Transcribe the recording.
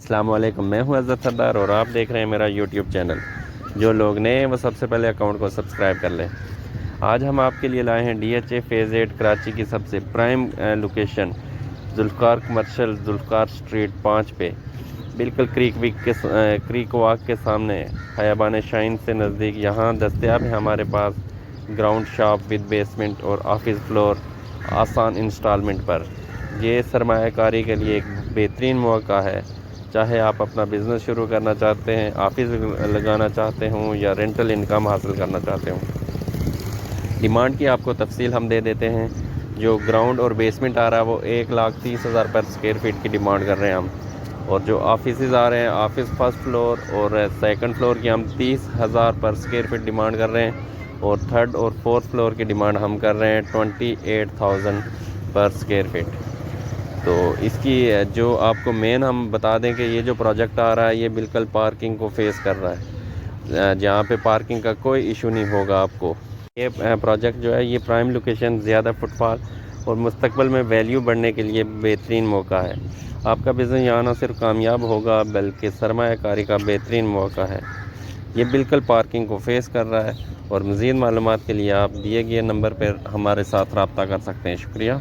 السلام علیکم، میں ہوں عزت سردار اور آپ دیکھ رہے ہیں میرا یوٹیوب چینل۔ جو لوگ نئے ہیں وہ سب سے پہلے اکاؤنٹ کو سبسکرائب کر لیں۔ آج ہم آپ کے لیے لائے ہیں D H A phase 8 Karachi کی سب سے prime location Zulfiqar commercial Zulfiqar street 5 پہ، بالکل کریک واک کے سامنے خیابان شاہین سے نزدیک۔ یہاں دستیاب ہے ہمارے پاس گراؤنڈ شاپ ود بیسمنٹ اور آفس فلور آسان انسٹالمنٹ پر۔ یہ سرمایہ کاری کے لیے ایک بہترین موقع ہے، چاہے آپ اپنا بزنس شروع کرنا چاہتے ہیں، آفس لگانا چاہتے ہوں یا رینٹل انکم حاصل کرنا چاہتے ہوں۔ ڈیمانڈ کی آپ کو تفصیل ہم دے دیتے ہیں۔ جو گراؤنڈ اور بیسمنٹ آ رہا ہے وہ 1,30,000 پر اسکوائر فٹ کی ڈیمانڈ کر رہے ہیں ہم، اور جو آفیسز آ رہے ہیں، آفس فرسٹ فلور اور سیکنڈ فلور کی ہم 30,000 پر اسکوائر فٹ ڈیمانڈ کر رہے ہیں، اور تھرڈ اور فورتھ فلور کی ڈیمانڈ ہم کر رہے ہیں 28,000 پر اسکوائر فٹ۔ تو اس کی جو آپ کو مین ہم بتا دیں کہ یہ جو پروجیکٹ آ رہا ہے یہ بالکل پارکنگ کو فیس کر رہا ہے، جہاں پہ پارکنگ کا کوئی ایشو نہیں ہوگا آپ کو۔ یہ پروجیکٹ جو ہے یہ پرائم لوکیشن، زیادہ فٹ فال اور مستقبل میں ویلیو بڑھنے کے لیے بہترین موقع ہے۔ آپ کا بزنس یہاں نہ صرف کامیاب ہوگا بلکہ سرمایہ کاری کا بہترین موقع ہے۔ یہ بالکل پارکنگ کو فیس کر رہا ہے، اور مزید معلومات کے لیے آپ دیے گئے نمبر پر ہمارے ساتھ رابطہ کر سکتے ہیں۔ شکریہ۔